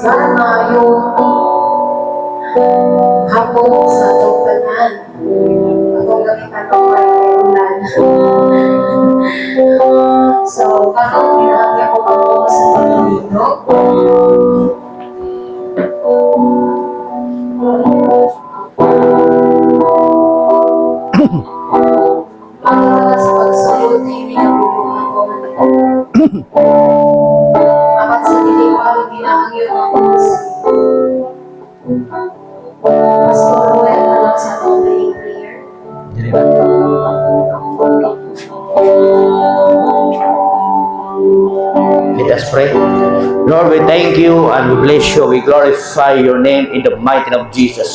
sana yung hapon sa atong tanan. Atong gamitan ng ulan. So, karon ginahagi ako po sa pagdino. Para sa pagsulod na inigabuluhan ko. Apat sa diliwari ginahagyo ng puso. Pastor Roel na lang sa opening prayer. Let us pray. Lord, we thank you and we bless you. We glorify your name in the mighty name of Jesus.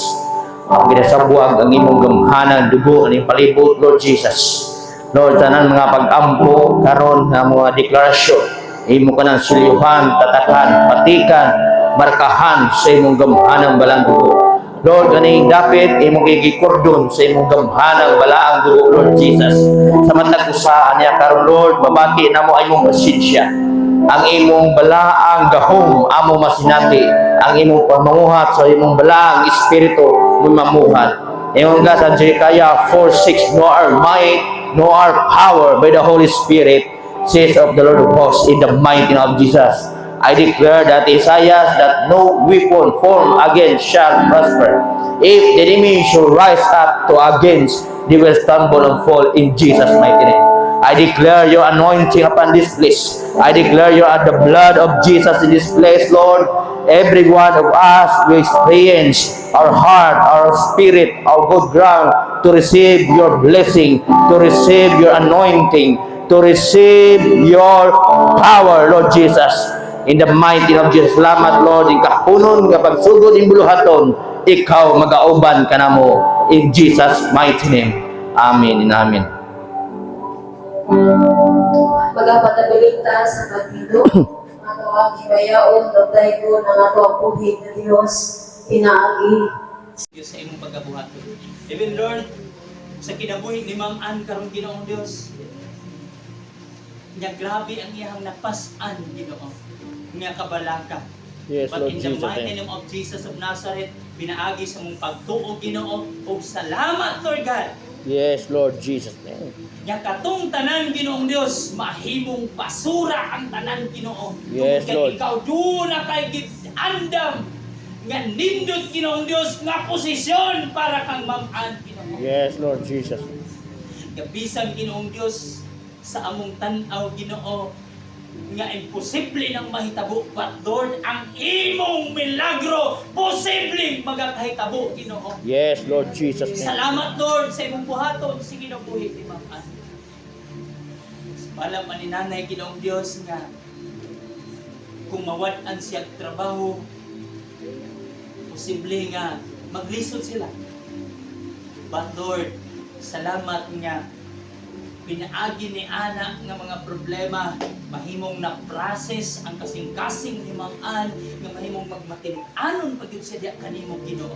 Ang ginasabuag ang imong gamhanan, dugo, ang imong palibot, Lord Jesus. Lord, tanan mga pag-ampo, karon nga mga deklarasyon, imo ka ng silyuhan, tatakan, patikan, markahan sa imong gamhanang balang dugo. Lord, ganing dapit, imong gigikordon sa imong gamhanang balaang dugo, Lord Jesus. Sa matag usaan niya karon, Lord, babati na mo ay imong pasensya. Ang imong balaang gahom, amo masinati. Ang imong pamanguhat sa imong balaang espiritu, mamuhat. Ingon ka sa Jeremiah 4:6, no our might, no our power, by the Holy Spirit, says of the Lord of hosts, in the mighty name of Jesus. I declare that Isaiah, that no weapon formed against shall prosper. If the enemy should rise up to against, they will stumble and fall in Jesus' mighty name. I declare your anointing upon this place. I declare you are the blood of Jesus in this place, Lord. Every one of us will experience our heart, our spirit, our good ground to receive your blessing, to receive your anointing, to receive your power, Lord Jesus. In the mighty name of Jesus. Salamat, Lord. In kapunon nga pagsugod in buluhaton, ikaw mag-auban ka na mo. In Jesus' mighty name. Amen and amen. Magapatabilita sa pagdino. Ato ang hibayaon, gabday ko ng ato ang buhig na Diyos, inaagi. Diyos sa imong pagkabuhat. Even Lord, sa kinabuhi ni Ma'am Ann karong Ginoong Diyos, nga grabe ang iyang napasan, Ginoo, nga kabalaka. Yes, But Lord in the Jesus. mighty name of Jesus of Nazareth, pinaagi sa mong pagtuo, Ginoo, o salamat, Lord God. Yes, Lord Jesus. Nga katong tanan, Ginoong Diyos, mahimong basura ang tanan, Ginoo. Yes, Kung Lord. ikaw doon na kay andam nga nindot, Ginoong Diyos, nga posisyon para kang Ma'am-an, Ginoo. Yes, Lord Jesus. Bisang, Ginoong Diyos, sa among tanaw, Ginoo, nga imposible nang mahitabo, but Lord, ang imong milagro posibleng magakahitabo, Ginoo. Yes, Lord Jesus. Salamat, Lord, sa imong buhaton. Sige na buhi ni Ma'am-an. Pala man ni Nanay, Ginoong Diyos, nga kung mawad-an siya trabaho, posible nga maglisod sila. But Lord, salamat nga pinaagi ni Ana nga mga problema, mahimong na-process ang kasing-kasing ni Ma'am-an, nga mahimong magmatin-anon pag yun siya kanimo, Ginoo.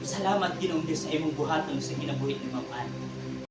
Salamat, Ginoong Diyos, sa imong buhaton sa kinabuhi ni Ma'am-an.